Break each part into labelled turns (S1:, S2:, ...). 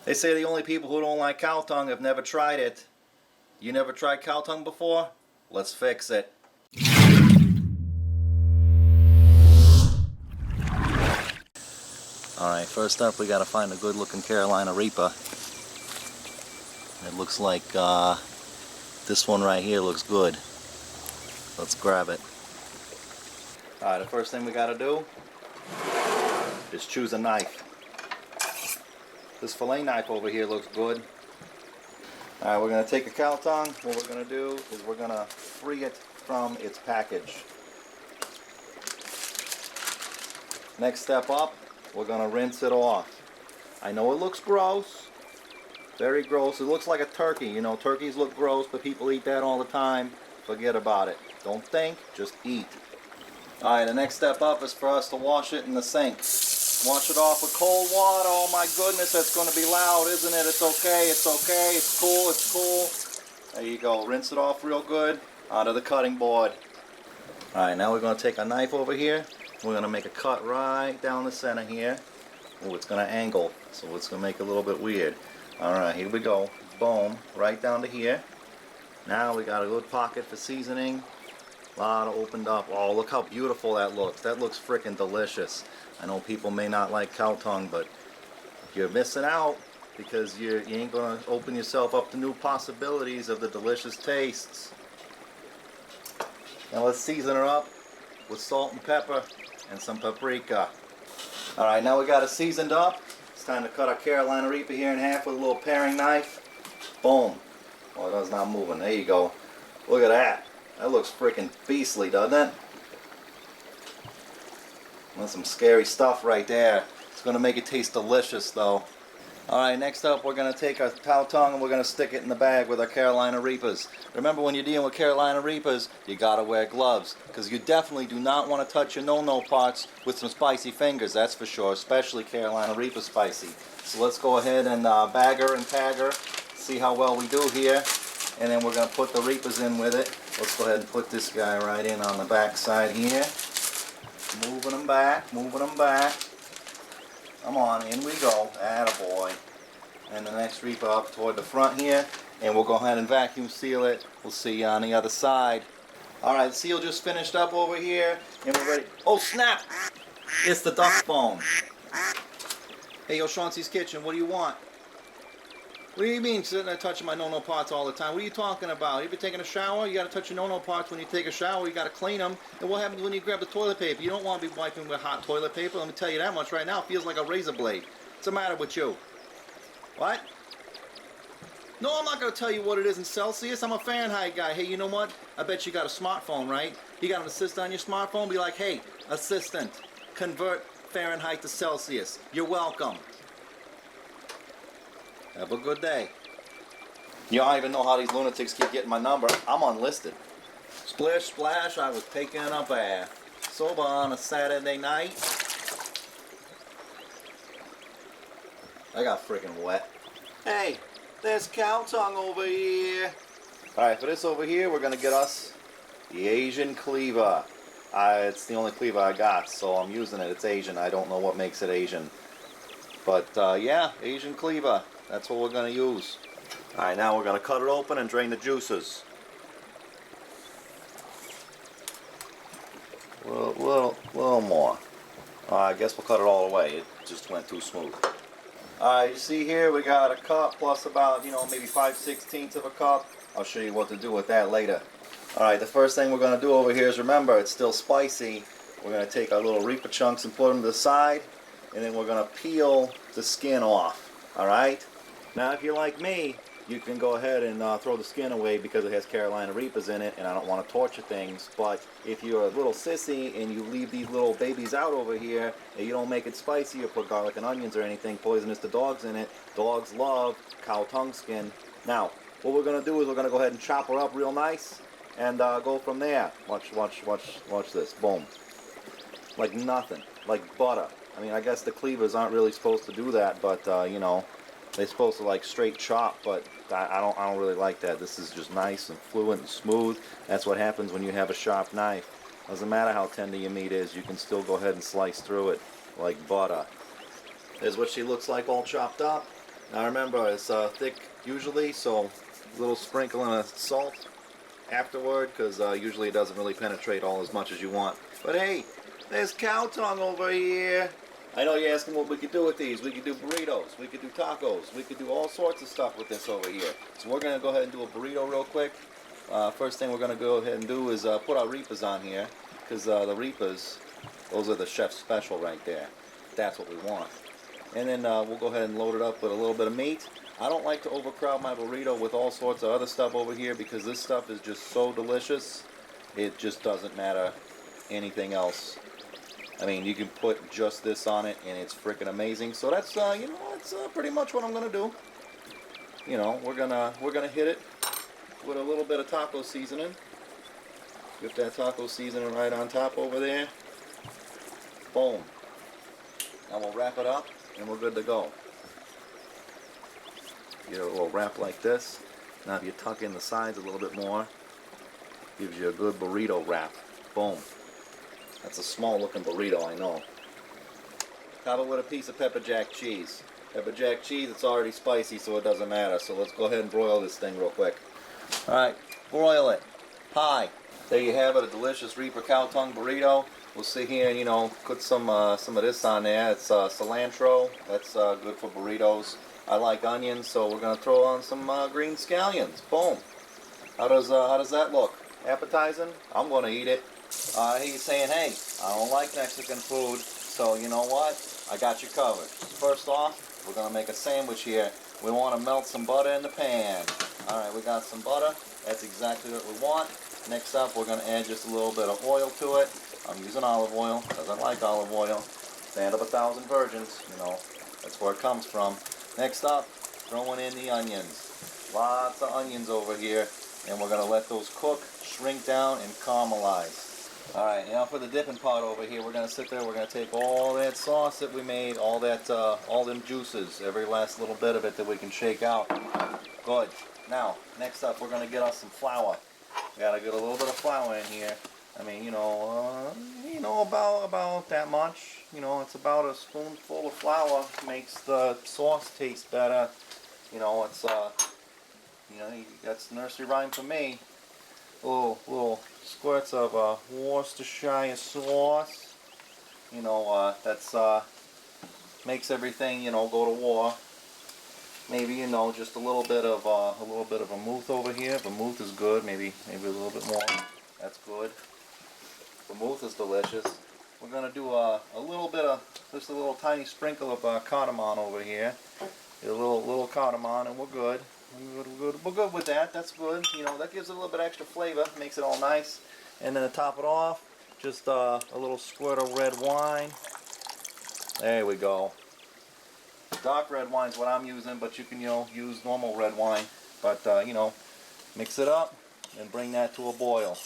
S1: They say the only people who don't like cow tongue have never tried it. You never tried cow tongue before? Let's fix it. Alright, first up we gotta find a good looking Carolina Reaper. It looks like this one right here looks good. Let's grab it. Alright, the first thing we gotta do is choose a knife. This fillet knife over here looks good. Alright, we're gonna take a cow tongue. What we're gonna do is we're gonna free it from its package. Next step up, we're gonna rinse it off. I know it looks gross. Very gross. It looks like a turkey. You know, turkeys look gross, but people eat that all the time. Forget about it. Don't think, just eat. Alright, the next step up is for us to wash it in the sink. Wash it off with cold water. Oh my goodness, that's going to be loud, isn't it? It's okay, it's okay, it's cool, it's cool. There you go. Rinse it off real good onto the cutting board. Alright, now we're going to take a knife over here. We're going to make a cut right down the center here. Oh, it's going to angle, so it's going to make it a little bit weird. Alright, here we go. Boom, right down to here. Now we got a good pocket for seasoning. A lot of opened up. Oh, look how beautiful that looks. That looks freaking delicious. I know people may not like cow tongue, but you're missing out because you ain't going to open yourself up to new possibilities of the delicious tastes. Now let's season her up with salt and pepper and some paprika. Alright, now we got it seasoned up. It's time to cut our Carolina Reaper here in half with a little paring knife. Boom. Oh, it's not moving. There you go. Look at that. That looks freaking beastly, doesn't it? That's some scary stuff right there. It's going to make it taste delicious, though. Alright, next up we're going to take our cow tongue and we're going to stick it in the bag with our Carolina Reapers. Remember, when you're dealing with Carolina Reapers, you got to wear gloves, because you definitely do not want to touch your no-no parts with some spicy fingers, that's for sure, especially Carolina Reaper spicy. So let's go ahead and bag her and tag her, see how well we do here, and then we're going to put the Reapers in with it. Let's go ahead and put this guy right in on the back side here. Moving them back, moving them back. Come on, in we go. Attaboy. And the next Reaper up toward the front here. And we'll go ahead and vacuum seal it. We'll see you on the other side. Alright, the seal just finished up over here. And we're ready. Oh, snap! It's the duck phone. Hey, yo, ShawnC's Kitchen, what do you want? What do you mean sitting there touching my no-no parts all the time? What are you talking about? You ever taking a shower? You got to touch your no-no parts when you take a shower. You got to clean them. And what happens when you grab the toilet paper? You don't want to be wiping with hot toilet paper. Let me tell you that much right now. It feels like a razor blade. What's the matter with you? What? No, I'm not going to tell you what it is in Celsius. I'm a Fahrenheit guy. Hey, you know what? I bet you got a smartphone, right? You got an assistant on your smartphone? Be like, hey, assistant, convert Fahrenheit to Celsius. You're welcome. Have a good day. You don't even know how these lunatics keep getting my number. I'm unlisted. Splish splash, I was taking a bath. Sober on a Saturday night. I got freaking wet. Hey, there's cow tongue over here. Alright, for this over here, we're going to get us the Asian cleaver. It's the only cleaver I got, so I'm using it. It's Asian. I don't know what makes it Asian. But yeah, Asian cleaver. That's what we're going to use. Alright, now we're going to cut it open and drain the juices. A little more. I guess we'll cut it all away. It just went too smooth. Alright, you see here we got a cup plus about, maybe 5/16 of a cup. I'll show you what to do with that later. Alright, the first thing we're going to do over here is, remember, it's still spicy. We're going to take our little Reaper chunks and put them to the side. And then we're going to peel the skin off. Alright? Now if you're like me, you can go ahead and throw the skin away because it has Carolina Reapers in it and I don't want to torture things. But if you're a little sissy and you leave these little babies out over here and you don't make it spicy or put garlic and onions or anything poisonous to dogs in it, dogs love cow tongue skin. Now, what we're going to do is we're going to go ahead and chop her up real nice and go from there. Watch this. Boom. Like nothing. Like butter. I mean, I guess the cleavers aren't really supposed to do that, but they're supposed to like straight chop, but I don't really like that. This is just nice and fluent and smooth. That's what happens when you have a sharp knife. Doesn't matter how tender your meat is, you can still go ahead and slice through it like butter. There's what she looks like all chopped up. Now remember, it's thick usually, so a little sprinkling of salt afterward, because usually it doesn't really penetrate all as much as you want. But hey, there's cow tongue over here. I know you're asking what we could do with these. We could do burritos, we could do tacos, we could do all sorts of stuff with this over here. So we're going to go ahead and do a burrito real quick. First thing we're going to go ahead and do is put our reapers on here, because the reapers, those are the chef's special right there. That's what we want. And then we'll go ahead and load it up with a little bit of meat. I don't like to overcrowd my burrito with all sorts of other stuff over here, because this stuff is just so delicious. It just doesn't matter anything else. I mean, you can put just this on it and it's freaking amazing. So that's you know, that's pretty much what I'm gonna do. You know, we're gonna hit it with a little bit of taco seasoning. Get that taco seasoning right on top over there. Boom. Now we'll wrap it up and we're good to go. Get a little wrap like this. Now if you tuck in the sides a little bit more, gives you a good burrito wrap. Boom. That's a small looking burrito, I know. Top it with a piece of pepper jack cheese. Pepper jack cheese, it's already spicy, so it doesn't matter. So let's go ahead and broil this thing real quick. Alright, broil it. Hi. There you have it, a delicious Reaper cow tongue burrito. We'll sit here and, you know, put some of this on there. It's cilantro. That's good for burritos. I like onions, so we're going to throw on some green scallions. Boom. How does that look? Appetizing? I'm going to eat it. He's saying, hey, I don't like Mexican food, so you know what? I got you covered. First off, we're going to make a sandwich here. We want to melt some butter in the pan. Alright, we got some butter. That's exactly what we want. Next up, we're going to add just a little bit of oil to it. I'm using olive oil, because I like olive oil. Stand up 1,000 virgins, you know, that's where it comes from. Next up, throwing in the onions. Lots of onions over here. And we're going to let those cook, shrink down, and caramelize. Alright, now for the dipping pot over here, we're going to sit there, we're going to take all that sauce that we made, all them juices, every last little bit of it that we can shake out. Good. Now, next up, we're going to get us some flour. We got to get a little bit of flour in here. I mean, you know, about that much. You know, it's about a spoonful of flour makes the sauce taste better. You know, it's, you know, that's nursery rhyme for me. Little squirts of Worcestershire sauce. You know, that's makes everything, you know, go to war. Maybe, you know, just a little bit of vermouth over here. Vermouth is good. Maybe a little bit more. That's good. Vermouth is delicious. We're gonna do a little bit of just a little tiny sprinkle of cardamom over here. Get a little cardamom, and we're good. We're good with that. That's good. You know, that gives it a little bit extra flavor, makes it all nice. And then to top it off, just a little squirt of red wine. There we go. Dark red wine is what I'm using, but you can, you know, use normal red wine. But you know, mix it up and bring that to a boil.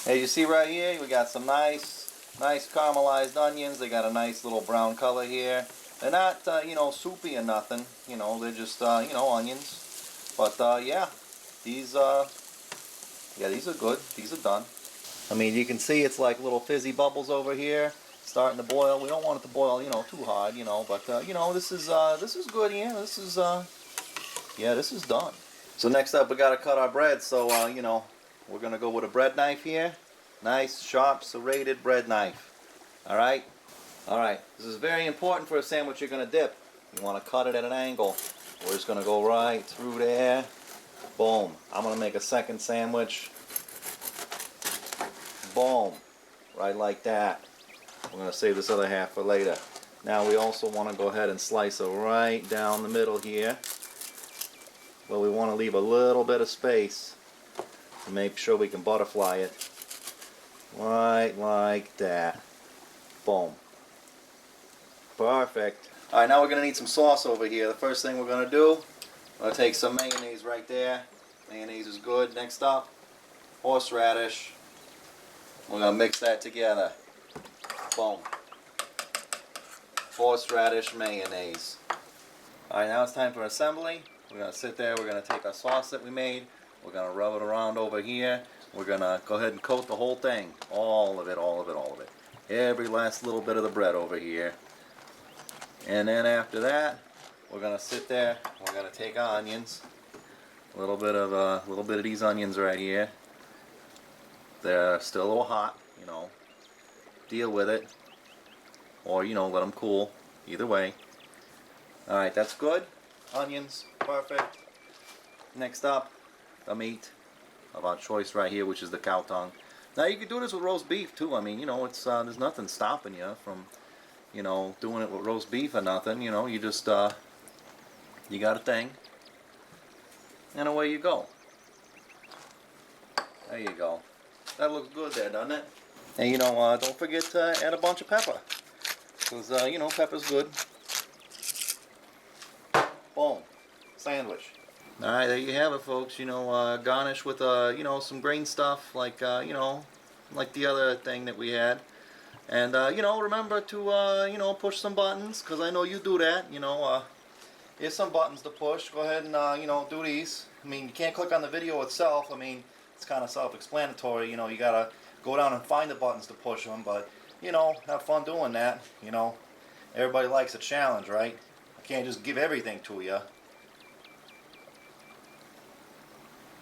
S1: Hey, you see right here, we got some nice caramelized onions. They got a nice little brown color here. They're not, you know, soupy or nothing. You know, they're just, you know, onions. But yeah, these are good. These are done. I mean, you can see it's like little fizzy bubbles over here, starting to boil. We don't want it to boil, you know, too hard, you know. But you know, this is good here. This is this is done. So next up, we got to cut our bread. So you know, we're gonna go with a bread knife here. Nice, sharp, serrated bread knife. All right. All right. This is very important for a sandwich you're gonna dip. You want to cut it at an angle. We're just going to go right through there. Boom. I'm going to make a second sandwich. Boom. Right like that. We're going to save this other half for later. Now we also want to go ahead and slice it right down the middle here. But we want to leave a little bit of space to make sure we can butterfly it. Right like that. Boom. Perfect. Alright, now we're going to need some sauce over here. The first thing we're going to do, we're going to take some mayonnaise right there. Mayonnaise is good. Next up, horseradish. We're going to mix that together. Boom. Horseradish mayonnaise. Alright, now it's time for assembly. We're going to sit there. We're going to take our sauce that we made. We're going to rub it around over here. We're going to go ahead and coat the whole thing. All of it, all of it, all of it. Every last little bit of the bread over here. And then after that, we're gonna sit there. We're gonna take our onions. A little bit of these onions right here. They're still a little hot, you know. Deal with it, or you know, let them cool. Either way. All right, that's good. Onions, perfect. Next up, the meat of our choice right here, which is the cow tongue. Now you can do this with roast beef too. I mean, you know, it's there's nothing stopping you from, you know, doing it with roast beef or nothing. You know, you just you got a thing, and away you go. There you go. That looks good there, doesn't it? And you know, don't forget to add a bunch of pepper, because you know, pepper's good. Boom, sandwich. All right, there you have it, folks. You know, garnish with you know, some green stuff like you know, like the other thing that we had. And you know, remember to you know, push some buttons, because I know you do that. You know, here's some buttons to push. Go ahead and you know, do these. I mean, you can't click on the video itself. I mean, it's kind of self-explanatory. You know, you gotta go down and find the buttons to push them. But you know, have fun doing that. You know, everybody likes a challenge, right? I can't just give everything to you.